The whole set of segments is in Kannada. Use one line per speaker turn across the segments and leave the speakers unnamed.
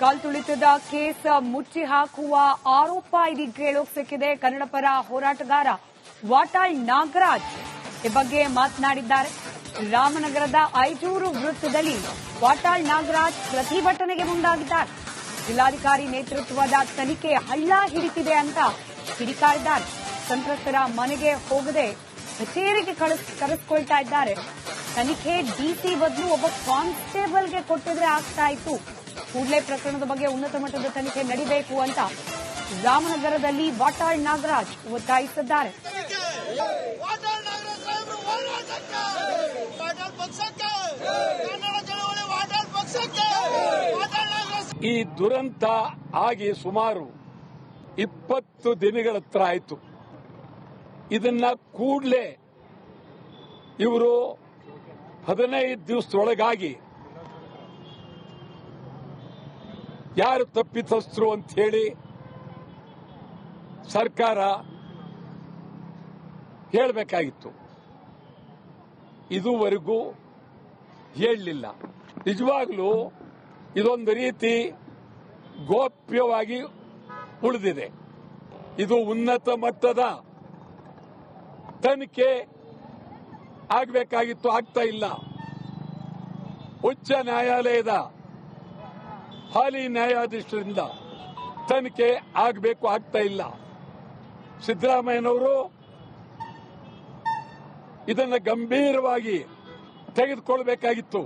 ಕಾಲ್ತುಳಿತದ ಕೇಸ್ ಮುಚ್ಚಿ ಹಾಕುವ ಆರೋಪ ಇದೀಗ ಕೇಳೋಕ್ ಸಿಕ್ಕಿದೆ. ಕನ್ನಡಪರ ಹೋರಾಟಗಾರ ವಾಟಾಳ್ ನಾಗರಾಜ್ ಈ ಬಗ್ಗೆ ಮಾತನಾಡಿದ್ದಾರೆ. ರಾಮನಗರದ ಐಜೂರು ವೃತ್ತದಲ್ಲಿ ವಾಟಾಳ್ ನಾಗರಾಜ್ ಪ್ರತಿಭಟನೆಗೆ ಮುಂದಾಗಿದ್ದಾರೆ. ಜಿಲ್ಲಾಧಿಕಾರಿ ನೇತೃತ್ವದ ತನಿಖೆ ಹಳ್ಳ ಹಿಡಿತಿದೆ ಅಂತ ಕಿಡಿಕಾರಿದ್ದಾರೆ. ಸಂತ್ರಸ್ತರ ಮನೆಗೆ ಹೋಗದೆ ಕಚೇರಿಗೆ ಕರೆಸಿಕೊಳ್ತಾ ಇದ್ದಾರೆ. ತನಿಖೆ ಡಿಸಿ ಬದಲು ಒಬ್ಬ ಕಾನ್ಸ್ಟೇಬಲ್ಗೆ ಕೊಟ್ಟಿದ್ರೆ ಆಗ್ತಾ ಇತ್ತು. ಕೂಡಲೇ ಪ್ರಕರಣದ ಬಗ್ಗೆ ಉನ್ನತ ಮಟ್ಟದ ತನಿಖೆ ನಡೀಬೇಕು ಅಂತ ರಾಮನಗರದಲ್ಲಿ ವಾಟಾಳ್ ನಾಗರಾಜ್ ಒತ್ತಾಯಿಸಿದ್ದಾರೆ.
ಈ ದುರಂತ ಆಗಿ ಸುಮಾರು 20 ದಿನಗಳ ಹತ್ರ ಆಯಿತು. ಇದನ್ನ ಕೂಡಲೇ ಇವರು 15 ದಿವಸದೊಳಗಾಗಿ ಯಾರು ತಪ್ಪಿತಸ್ಥರು ಅಂತ ಹೇಳಿ ಸರ್ಕಾರ ಹೇಳಬೇಕಾಗಿತ್ತು. ಇದುವರೆಗೂ ಹೇಳಲಿಲ್ಲ. ನಿಜವಾಗ್ಲೂ ಇದೊಂದು ರೀತಿ ಗೌಪ್ಯವಾಗಿ ಉಳಿದಿದೆ. ಇದು ಉನ್ನತ ಮಟ್ಟದ ತನಿಖೆ ಆಗಬೇಕಾಗಿತ್ತು, ಆಗ್ತಾ ಇಲ್ಲ. ಉಚ್ಚ ನ್ಯಾಯಾಲಯದ ಹಾಲಿ ನ್ಯಾಯಾಧೀಶರಿಂದ ತನಿಖೆ ಆಗಬೇಕು, ಆಗ್ತಾ ಇಲ್ಲ. ಸಿದ್ದರಾಮಯ್ಯನವರು ಇದನ್ನು ಗಂಭೀರವಾಗಿ ತೆಗೆದುಕೊಳ್ಳಬೇಕಾಗಿತ್ತು.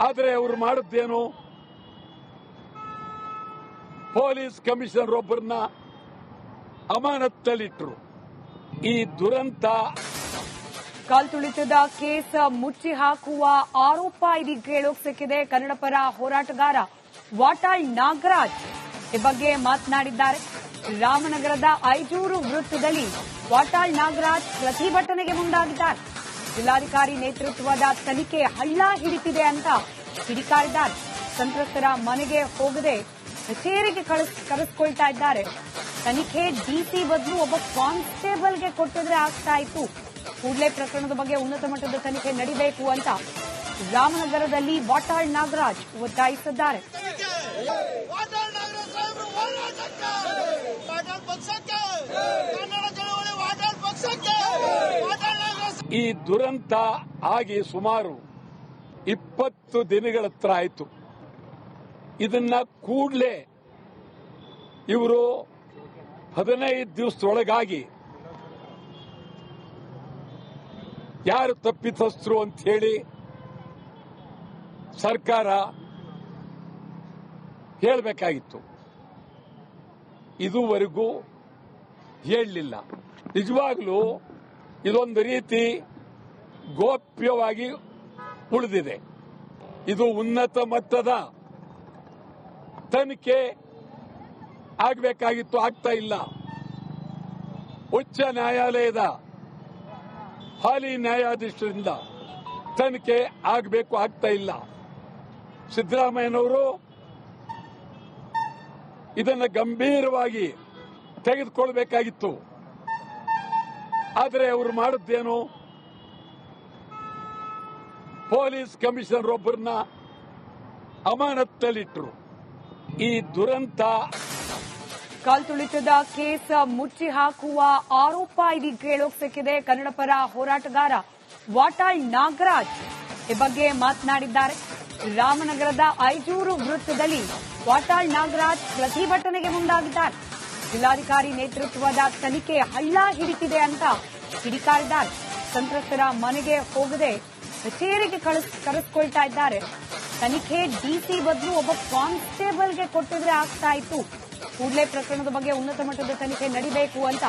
ಆದರೆ ಅವರು ಮಾಡುತ್ತೇನು? ಪೊಲೀಸ್ ಕಮಿಷನರ್ ಒಬ್ಬರನ್ನ ಅಮಾನತ್ತಲ್ಲಿಟ್ಟರು. ಈ ದುರಂತ
ಕಾಲ್ತುಳಿತದ ಕೇಸ್ ಮುಚ್ಚಿ ಹಾಕುವ ಆರೋಪ ಇದೀಗ ಕೇಳೋಕ್ ಸಿಕ್ಕಿದೆ. ಕನ್ನಡಪರ ಹೋರಾಟಗಾರ ವಾಟಾಳ್ ನಾಗರಾಜ್ ಈ ಬಗ್ಗೆ ಮಾತನಾಡಿದ್ದಾರೆ. ರಾಮನಗರದ ಐಜೂರು ವೃತ್ತದಲ್ಲಿ ವಾಟಾಳ್ ನಾಗರಾಜ್ ಪ್ರತಿಭಟನೆಗೆ ಮುಂದಾಗಿದ್ದಾರೆ. ಜಿಲ್ಲಾಧಿಕಾರಿ ನೇತೃತ್ವದ ತನಿಖೆ ಹಳ್ಳ ಹಿಡಿತಿದೆ ಅಂತ ಕಿಡಿಕಾರಿದ್ದಾರೆ. ಸಂತ್ರಸ್ತರ ಮನೆಗೆ ಹೋಗದೆ ಕಚೇರಿಗೆ ಕರೆಸಿಕೊಳ್ತಾ ಇದ್ದಾರೆ. ತನಿಖೆ ಡಿಸಿ ಬದಲು ಒಬ್ಬ ಕಾನ್ಸ್ಟೇಬಲ್ಗೆ ಕೊಟ್ಟಿದ್ರೆ ಆಗ್ತಾ ಇತ್ತು. ಕೂಡಲೇ ಪ್ರಕರಣದ ಬಗ್ಗೆ ಉನ್ನತ ಮಟ್ಟದ ತನಿಖೆ ನಡೀಬೇಕು ಅಂತ ರಾಮನಗರದಲ್ಲಿ ವಾಟಾಳ್ ನಾಗರಾಜ್ ಒತ್ತಾಯಿಸಿದ್ದಾರೆ.
ಈ ದುರಂತ ಆಗಿ ಸುಮಾರು 20 ದಿನಗಳ ಹತ್ರ ಆಯಿತು. ಇದನ್ನ ಕೂಡಲೇ ಇವರು 15 ದಿವಸದೊಳಗಾಗಿ ಯಾರು ತಪ್ಪಿತಸ್ಥರು ಅಂತ ಹೇಳಿ ಸರ್ಕಾರ ಹೇಳಬೇಕಾಗಿತ್ತು. ಇದುವರೆಗೂ ಹೇಳಲಿಲ್ಲ. ನಿಜವಾಗ್ಲೂ ಇದೊಂದು ರೀತಿ ಗೌಪ್ಯವಾಗಿ ಉಳಿದಿದೆ. ಇದು ಉನ್ನತ ಮಟ್ಟದ ತನಿಖೆ ಆಗಬೇಕಾಗಿತ್ತು, ಆಗ್ತಾ ಇಲ್ಲ. ಉಚ್ಚ ನ್ಯಾಯಾಲಯದ ಹಾಲಿ ನ್ಯಾಯಾಧೀಶರಿಂದ ತನಿಖೆ ಆಗಬೇಕು, ಆಗ್ತಾ ಇಲ್ಲ. ಸಿದ್ದರಾಮಯ್ಯನವರು ಇದನ್ನು ಗಂಭೀರವಾಗಿ ತೆಗೆದುಕೊಳ್ಳಬೇಕಾಗಿತ್ತು. ಆದರೆ ಅವರು ಮಾಡುತ್ತೇನು? ಪೊಲೀಸ್ ಕಮಿಷನರ್ ಒಬ್ಬರನ್ನ ಅಮಾನತ್ತಲ್ಲಿಟ್ಟರು. ಈ ದುರಂತ
ಕಾಲ್ತುಳಿತದ ಕೇಸ್ ಮುಚ್ಚಿ ಹಾಕುವ ಆರೋಪ ಇದೀಗ ಕೇಳೋಕ್ ಸಿಕ್ಕಿದೆ. ಕನ್ನಡಪರ ಹೋರಾಟಗಾರ ವಾಟಾಳ್ ನಾಗರಾಜ್ ಈ ಬಗ್ಗೆ ಮಾತನಾಡಿದ್ದಾರೆ. ರಾಮನಗರದ ಐಜೂರು ವೃತ್ತದಲ್ಲಿ ವಾಟಾಳ್ ನಾಗರಾಜ್ ಪ್ರತಿಭಟನೆಗೆ ಮುಂದಾಗಿದ್ದಾರೆ. ಜಿಲ್ಲಾಧಿಕಾರಿ ನೇತೃತ್ವದ ತನಿಖೆ ಹಳ್ಳ ಹಿಡಿತಿದೆ ಅಂತ ಕಿಡಿಕಾರಿದ್ದಾರೆ. ಸಂತ್ರಸ್ತರ ಮನೆಗೆ ಹೋಗದೆ ಕಚೇರಿಗೆ ಕರೆಸಿಕೊಳ್ತಾ ಇದ್ದಾರೆ. ತನಿಖೆ ಡಿಸಿ ಬದಲು ಒಬ್ಬ ಕಾನ್ಸ್ಟೇಬಲ್ಗೆ ಕೊಟ್ಟಿದ್ರೆ ಆಗ್ತಾ ಇತ್ತು. ಕೂಡಲೇ ಪ್ರಕರಣದ ಬಗ್ಗೆ ಉನ್ನತ ಮಟ್ಟದ ತನಿಖೆ ನಡೀಬೇಕು ಅಂತ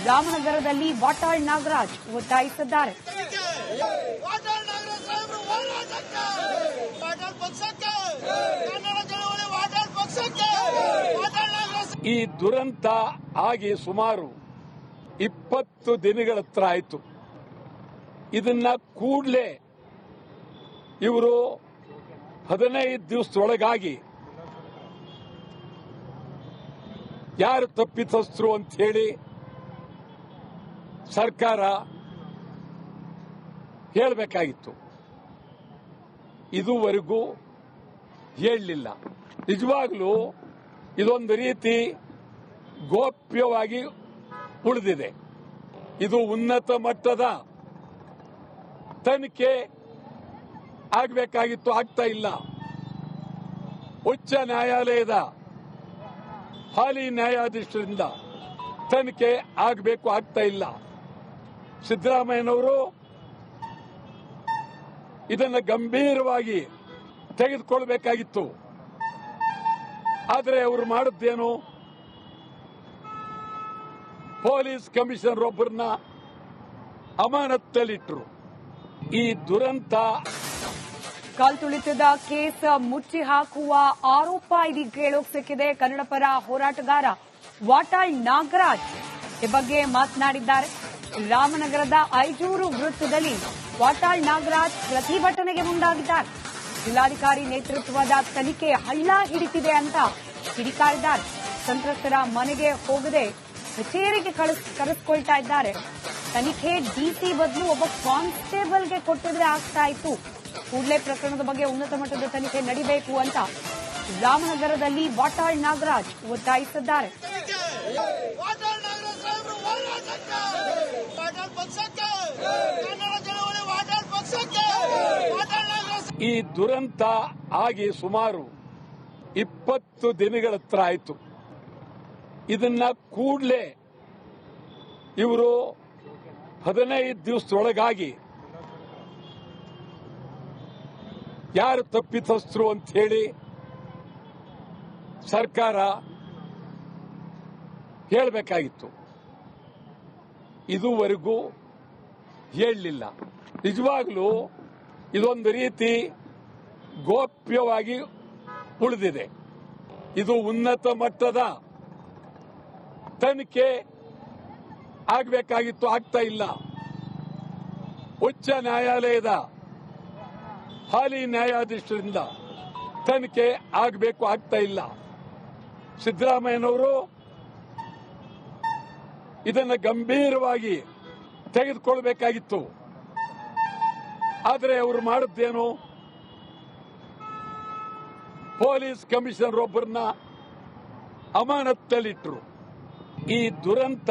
ರಾಮನಗರದಲ್ಲಿ ವಾಟಾಳ್ ನಾಗರಾಜ್ ಒತ್ತಾಯಿಸಿದ್ದಾರೆ.
ಈ ದುರಂತ ಆಗಿ ಸುಮಾರು 20 ದಿನಗಳ ಹತ್ರ ಆಯಿತು. ಇದನ್ನ ಕೂಡಲೇ ಇವರು 15 ದಿವಸದೊಳಗಾಗಿ ಯಾರು ತಪ್ಪಿತಸ್ಥರು ಅಂತ ಹೇಳಿ ಸರ್ಕಾರ ಹೇಳಬೇಕಾಗಿತ್ತು. ಇದುವರೆಗೂ ಹೇಳಲಿಲ್ಲ. ನಿಜವಾಗ್ಲೂ ಇದೊಂದು ರೀತಿ ಗೋಪ್ಯವಾಗಿ ಉಳಿದಿದೆ. ಇದು ಉನ್ನತ ಮಟ್ಟದ ತನಿಖೆ ಆಗಬೇಕಾಗಿತ್ತು, ಆಗ್ತಾ ಇಲ್ಲ. ಉಚ್ಚ ನ್ಯಾಯಾಲಯದ ಹಾಲಿ ನ್ಯಾಯಾಧೀಶರಿಂದ ತನಿಖೆ ಆಗಬೇಕು, ಆಗ್ತಾ ಇಲ್ಲ. ಸಿದ್ದರಾಮಯ್ಯನವರು ಇದನ್ನು ಗಂಭೀರವಾಗಿ ತೆಗೆದುಕೊಳ್ಬೇಕಾಗಿತ್ತು. ಆದರೆ ಅವರು ಮಾಡಿದ್ದೇನು? ಪೊಲೀಸ್ ಕಮಿಷನರ್ ಒಬ್ಬರನ್ನ ಅಮಾನತ್ತಲ್ಲಿಟ್ಟರು. ಈ ದುರಂತ
ಕಾಲ್ತುಳಿತದ ಕೇಸ್ ಮುಚ್ಚಿ ಹಾಕುವ ಆರೋಪ ಇದೀಗ ಕೇಳೋಕ್ ಸಿಕ್ಕಿದೆ. ಕನ್ನಡ ಪರ ಹೋರಾಟಗಾರ ವಾಟಾಳ್ ನಾಗರಾಜ್ ಈ ಬಗ್ಗೆ ಮಾತನಾಡಿದ್ದಾರೆ. ರಾಮನಗರದ ಐಜೂರು ವೃತ್ತದಲ್ಲಿ ವಾಟಾಳ್ ನಾಗರಾಜ್ ಪ್ರತಿಭಟನೆಗೆ ಮುಂದಾಗಿದ್ದಾರೆ. ಜಿಲ್ಲಾಧಿಕಾರಿ ನೇತೃತ್ವದ ತನಿಖೆ ಹಳ್ಳ ಹಿಡಿತಿದೆ ಅಂತ ಕಿಡಿಕಾರಿದ್ದಾರೆ. ಸಂತ್ರಸ್ತರ ಮನೆಗೆ ಹೋಗದೆ ಕಚೇರಿಗೆ ಕರೆಸ್ಕೊಳ್ತಾ ಇದ್ದಾರೆ. ತನಿಖೆ ಡಿಸಿ ಬದಲು ಒಬ್ಬ ಕಾನ್ಸ್ಟೇಬಲ್ಗೆ ಕೊಟ್ಟಿದ್ರೆ ಆಗ್ತಾ ಇತ್ತು. ಕೂಡಲೇ ಪ್ರಕರಣದ ಬಗ್ಗೆ ಉನ್ನತ ಮಟ್ಟದ ತನಿಖೆ ನಡೀಬೇಕು ಅಂತ ರಾಮನಗರದಲ್ಲಿ ವಾಟಾಳ್ ನಾಗರಾಜ್ ಒತ್ತಾಯಿಸಿದ್ದಾರೆ.
ಈ ದುರಂತ ಆಗಿ ಸುಮಾರು 20 ದಿನಗಳ ಹತ್ರ ಆಯಿತು. ಇದನ್ನ ಕೂಡಲೇ ಇವರು 15 ದಿವಸದೊಳಗಾಗಿ ಯಾರು ತಪ್ಪಿತಸ್ಥರು ಅಂತ ಹೇಳಿ ಸರ್ಕಾರ ಹೇಳಬೇಕಾಗಿತ್ತು. ಇದುವರೆಗೂ ಹೇಳಲಿಲ್ಲ. ನಿಜವಾಗ್ಲೂ ಇದೊಂದು ರೀತಿ ಗೋಪ್ಯವಾಗಿ ಉಳಿದಿದೆ. ಇದು ಉನ್ನತ ಮಟ್ಟದ ತನಿಖೆ ಆಗಬೇಕಾಗಿತ್ತು, ಆಗ್ತಾ ಇಲ್ಲ. ಉಚ್ಚ ನ್ಯಾಯಾಲಯದ ಹಾಲಿ ನ್ಯಾಯಾಧೀಶರಿಂದ ತನಿಖೆ ಆಗಬೇಕು, ಆಗ್ತಾ ಇಲ್ಲ. ಸಿದ್ದರಾಮಯ್ಯನವರು ಇದನ್ನು ಗಂಭೀರವಾಗಿ ತೆಗೆದುಕೊಳ್ಬೇಕಾಗಿತ್ತು. ಆದರೆ ಅವರು ಮಾಡಿದ್ದೇನು? ಪೊಲೀಸ್ ಕಮಿಷನರ್ ಒಬ್ಬರನ್ನ ಅಮಾನತ್ತಲ್ಲಿಟ್ಟರು. ಈ ದುರಂತ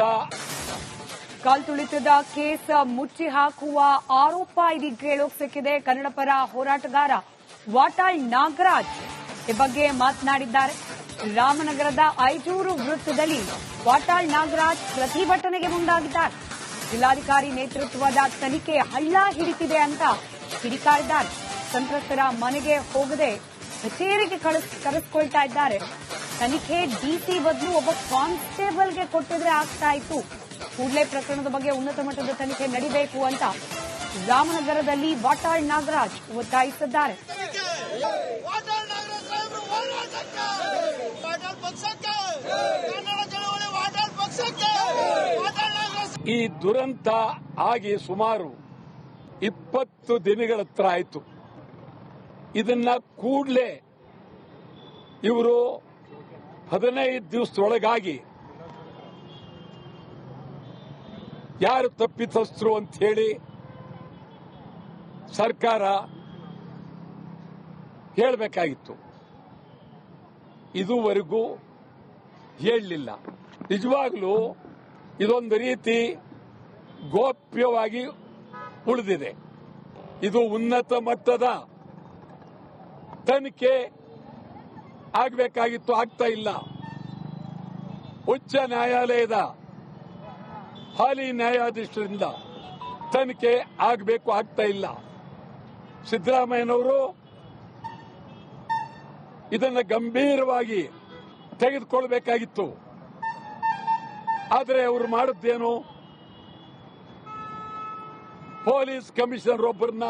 ಕಾಲ್ತುಳಿತದ ಕೇಸ್ ಮುಚ್ಚಿ ಹಾಕುವ ಆರೋಪ ಇದೀಗ ಕೇಳೋಕ್ ಸಿಕ್ಕಿದೆ. ಕನ್ನಡ ಪರ ಹೋರಾಟಗಾರ ವಾಟಾಳ್ ನಾಗರಾಜ್ ಈ ಬಗ್ಗೆ ಮಾತನಾಡಿದ್ದಾರೆ. ರಾಮನಗರದ ಐಜೂರು ವೃತ್ತದಲ್ಲಿ ವಾಟಾಳ್ ನಾಗರಾಜ್ ಪ್ರತಿಭಟನೆಗೆ ಮುಂದಾಗಿದ್ದಾರೆ. ಜಿಲ್ಲಾಧಿಕಾರಿ ನೇತೃತ್ವದ ತನಿಖೆ ಹಳ್ಳ ಹಿಡಿತಿದೆ ಅಂತ ಕಿಡಿಕಾರಿದ್ದಾರೆ. ಸಂತ್ರಸ್ತರ ಮನೆಗೆ ಹೋಗದೆ ಕಚೇರಿಗೆ ಕರೆಸ್ಕೊಳ್ತಾ ಇದ್ದಾರೆ. ತನಿಖೆ ಡಿಸಿ ಬದಲು ಒಬ್ಬ ಕಾನ್ಸ್ಟೇಬಲ್ಗೆ ಕೊಟ್ಟಿದ್ರೆ ಆಗ್ತಾ ಇತ್ತು. ಕೂಡಲೇ ಪ್ರಕರಣದ ಬಗ್ಗೆ ಉನ್ನತ ಮಟ್ಟದ ತನಿಖೆ ನಡೀಬೇಕು ಅಂತ ರಾಮನಗರದಲ್ಲಿ ವಾಟಾಳ್ ನಾಗರಾಜ್ ಒತ್ತಾಯಿಸಿದ್ದಾರೆ.
ಈ ದುರಂತ ಆಗಿ ಸುಮಾರು 20 ದಿನಗಳ ಹತ್ರ ಆಯಿತು. ಇದನ್ನ ಕೂಡಲೇ ಇವರು 15 ದಿವಸದೊಳಗಾಗಿ ಯಾರು ತಪ್ಪಿತಸ್ಥರು ಅಂತ ಹೇಳಿ ಸರ್ಕಾರ ಹೇಳಬೇಕಾಗಿತ್ತು. ಇದುವರೆಗೂ ಹೇಳಲಿಲ್ಲ. ನಿಜವಾಗ್ಲೂ ಇದೊಂದು ರೀತಿ ಗೋಪ್ಯವಾಗಿ ಉಳಿದಿದೆ. ಇದು ಉನ್ನತ ಮಟ್ಟದ ತನಿಖೆ ಆಗಬೇಕಾಗಿತ್ತು, ಆಗ್ತಾ ಇಲ್ಲ. ಉಚ್ಚ ನ್ಯಾಯಾಲಯದ ಹಾಲಿ ನ್ಯಾಯಾಧೀಶರಿಂದ ತನಿಖೆ ಆಗಬೇಕು, ಆಗ್ತಾ ಇಲ್ಲ. ಸಿದ್ದರಾಮಯ್ಯನವರು ಇದನ್ನು ಗಂಭೀರವಾಗಿ ತೆಗೆದುಕೊಳ್ಬೇಕಾಗಿತ್ತು. ಆದರೆ ಅವರು ಮಾಡಿದ್ದೇನು? ಪೊಲೀಸ್ ಕಮಿಷನರ್ ಒಬ್ಬರನ್ನ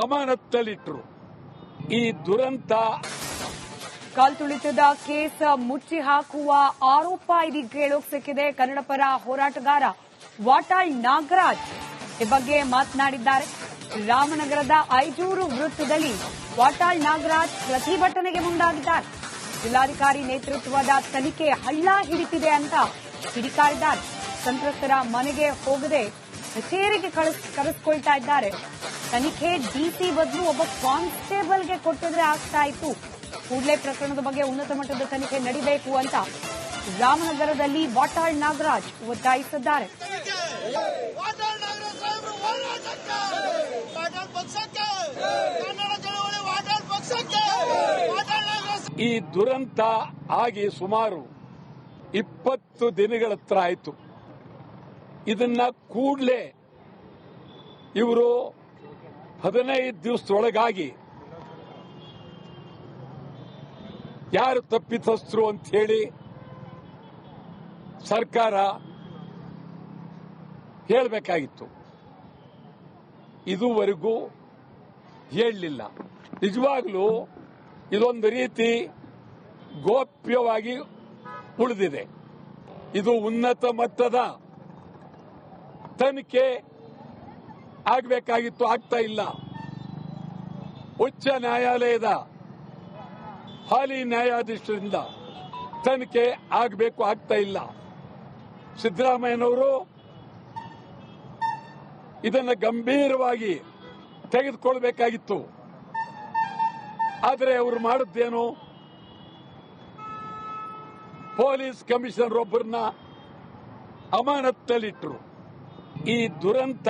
ಅಮಾನತ್ತಲ್ಲಿಟ್ಟರು. ಈ ದುರಂತ
ಕಾಲ್ತುಳಿತದ ಕೇಸ್ ಮುಚ್ಚಿ ಹಾಕುವ ಆರೋಪ ಇದೀಗ ಕೇಳೋಕ್ ಸಿಕ್ಕಿದೆ. ಕನ್ನಡ ಪರ ಹೋರಾಟಗಾರ ವಾಟಾಳ್ ನಾಗರಾಜ್ ಈ ಬಗ್ಗೆ ಮಾತನಾಡಿದ್ದಾರೆ. ರಾಮನಗರದ ಐಜೂರು ವೃತ್ತದಲ್ಲಿ ವಾಟಾಳ್ ನಾಗರಾಜ್ ಪ್ರತಿಭಟನೆಗೆ ಮುಂದಾಗಿದ್ದಾರೆ. ಜಿಲ್ಲಾಧಿಕಾರಿ ನೇತೃತ್ವದ ತನಿಖೆ ಹಳ್ಳ ಹಿಡಿತಿದೆ ಅಂತ ಕಿಡಿಕಾರಿದ್ದಾರೆ. ಸಂತ್ರಸ್ತರ ಮನೆಗೆ ಹೋಗದೆ ಕಚೇರಿಗೆ ಕರೆಸ್ಕೊಳ್ತಾ ಇದ್ದಾರೆ. ತನಿಖೆ ಡಿಸಿ ಬದಲು ಒಬ್ಬ ಕಾನ್ಸ್ಟೇಬಲ್ಗೆ ಕೊಟ್ಟಿದ್ರೆ ಆಗ್ತಾ ಇತ್ತು. ಕೂಡಲೇ ಪ್ರಕರಣದ ಬಗ್ಗೆ ಉನ್ನತ ಮಟ್ಟದ ತನಿಖೆ ನಡೀಬೇಕು ಅಂತ ರಾಮನಗರದಲ್ಲಿ ವಾಟಾಳ್ ನಾಗರಾಜ್ ಒತ್ತಾಯಿಸಿದ್ದಾರೆ.
ಈ ದುರಂತ ಆಗಿ ಸುಮಾರು 20 ದಿನಗಳ ಹತ್ರ ಆಯಿತು. ಇದನ್ನ ಕೂಡಲೇ ಇವರು 15 ದಿವಸದೊಳಗಾಗಿ ಯಾರು ತಪ್ಪಿತಸ್ಥರು ಅಂತ ಹೇಳಿ ಸರ್ಕಾರ ಹೇಳಬೇಕಾಗಿತ್ತು. ಇದುವರೆಗೂ ಹೇಳಲಿಲ್ಲ. ನಿಜವಾಗ್ಲೂ ಇದೊಂದು ರೀತಿ ಗೋಪ್ಯವಾಗಿ ಉಳಿದಿದೆ. ಇದು ಉನ್ನತ ಮಟ್ಟದ ತನಿಖೆ ಆಗಬೇಕಾಗಿತ್ತು, ಆಗ್ತಾ ಇಲ್ಲ. ಉಚ್ಚ ನ್ಯಾಯಾಲಯದ ಹಾಲಿ ನ್ಯಾಯಾಧೀಶರಿಂದ ತನಿಖೆ ಆಗಬೇಕು, ಆಗ್ತಾ ಇಲ್ಲ. ಸಿದ್ದರಾಮಯ್ಯನವರು ಇದನ್ನು ಗಂಭೀರವಾಗಿ ತೆಗೆದುಕೊಳ್ಬೇಕಾಗಿತ್ತು. ಆದರೆ ಅವರು ಮಾಡುತ್ತೇನು, ಪೊಲೀಸ್ ಕಮಿಷನರ್ ಒಬ್ಬರನ್ನ ಅಮಾನತ್ತಲ್ಲಿಟ್ಟರು. ಈ ದುರಂತ